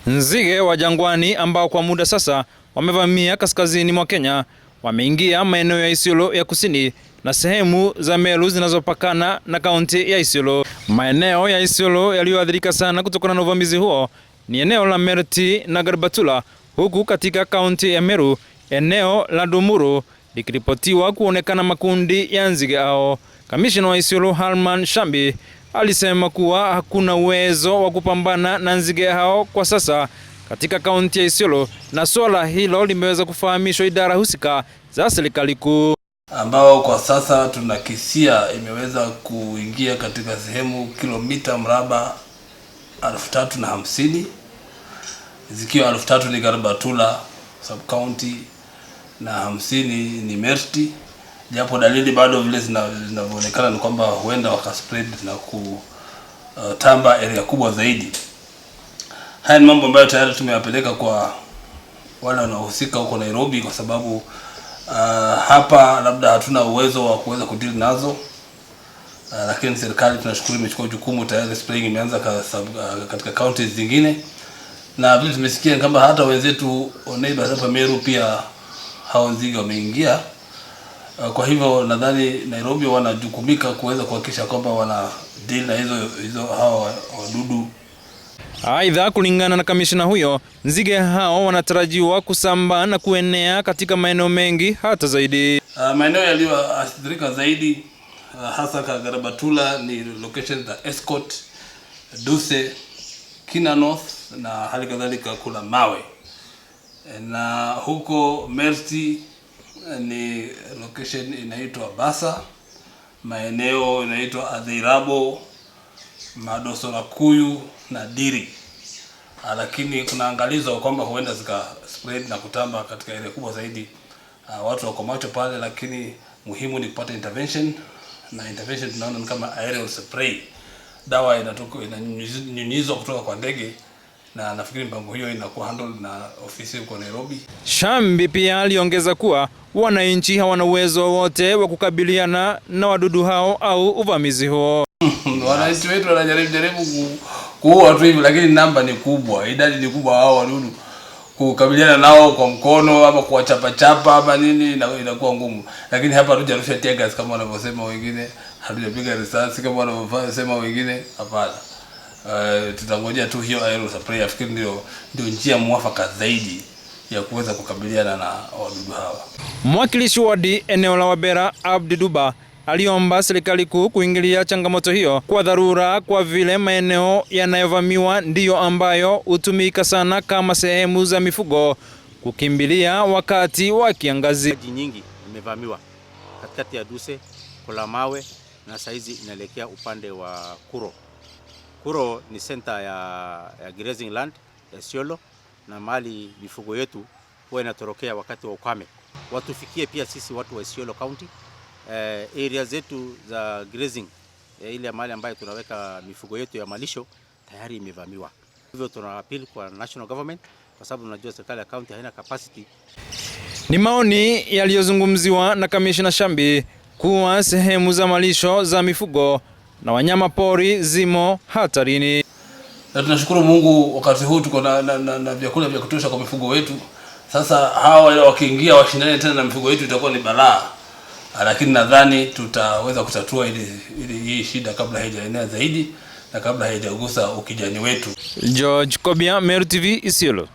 Nzige wa jangwani ambao kwa muda sasa wamevamia kaskazini mwa Kenya wameingia maeneo ya Isiolo ya kusini na sehemu za Meru zinazopakana na kaunti ya Isiolo. Maeneo ya Isiolo yaliyoathirika sana kutokana na uvamizi huo ni eneo la Merti na Garbatula, huku katika kaunti ya Meru eneo la Dumuru likiripotiwa kuonekana makundi ya nzige hao. Kamishna wa Isiolo Herman Shambi alisema kuwa hakuna uwezo wa kupambana na nzige hao kwa sasa katika kaunti ya Isiolo, na swala hilo limeweza kufahamishwa idara husika za serikali kuu, ambao kwa sasa tunakisia imeweza kuingia katika sehemu kilomita mraba 350, zikiwa 3000 ni Garbatula sub county na 50 ni Merti, japo dalili bado vile zinavyoonekana ni kwamba huenda wakaspread na kutamba area kubwa zaidi. Haya ni mambo ambayo tayari tumeyapeleka kwa wale wanaohusika huko Nairobi, kwa sababu hapa labda hatuna uwezo wa kuweza kudeal nazo, lakini serikali tunashukuru imechukua jukumu tayari. Spraying imeanza katika counties zingine, na vile tumesikia kama hata wenzetu neighbors hapa Meru pia hao nzige wameingia. Kwa hivyo nadhani Nairobi wanajukumika kuweza kuhakikisha kwamba wana deal na hizo hao wadudu. Aidha, kulingana na kamishna huyo, nzige hao wanatarajiwa kusambaa na kuenea katika maeneo mengi hata zaidi. Maeneo yaliyoathirika zaidi hasa Garbatula ni location za Escort, Duse, Kina North na hali kadhalika kula Mawe, na huko Merti ni location inaitwa Basa, maeneo inaitwa Adhirabo, Madosorakuyu na Diri. Lakini kuna angalizo kwamba huenda zika spread na kutamba katika area kubwa zaidi. Watu wako macho pale, lakini muhimu ni kupata intervention, na intervention tunaona ni kama aerial spray. Dawa inanyunyizwa kutoka kwa ndege, na nafikiri mpango hiyo inakuwa handled na ofisi huko Nairobi. Shambi pia aliongeza kuwa wananchi hawana uwezo wote wa kukabiliana na wadudu hao au uvamizi huo. Wananchi wetu wanajaribu kuua tu hivi, lakini namba ni kubwa, idadi ni kubwa hao wadudu. Kukabiliana nao kwa mkono ama kuwachapa chapa ama nini inakuwa ngumu. Lakini hapa hatujarusha tear gas kama wanavyosema wengine, hatujapiga risasi kama wanavyosema wengine, hapana. Tutangojea tu hiyo aerial spray. Nafikiri ndio njia mwafaka zaidi ya kuweza kukabiliana na wadudu hawa. Mwakilishi wadi eneo la Wabera Abdi Duba aliomba serikali kuu kuingilia changamoto hiyo kwa dharura, kwa vile maeneo yanayovamiwa ndiyo ambayo hutumika sana kama sehemu za mifugo kukimbilia wakati wa kiangazi. Maji nyingi imevamiwa katikati ya Duse, Kula Mawe na saizi inaelekea upande wa Kuro. Kuro ni center ya grazing land ya Isiolo, na mali mifugo yetu huwa inatorokea wakati wa ukame. Watufikie pia sisi watu wa Isiolo County, area zetu za grazing, ile mali ambayo tunaweka mifugo yetu ya malisho tayari imevamiwa. Hivyo tuna appeal kwa national government, kwa sababu tunajua serikali ya county haina capacity. Ni maoni yaliyozungumziwa na Kamishna Shambi kuwa sehemu za malisho za mifugo na wanyama pori zimo hatarini. Na tunashukuru Mungu wakati huu tuko na vyakula vya kutosha kwa mifugo wetu. Sasa hawa wakiingia washindane tena na mifugo yetu itakuwa ni balaa. Lakini nadhani tutaweza kutatua hii shida kabla haijaenea zaidi na kabla haijagusa ukijani wetu. George Kobia, Meru TV, Isiolo.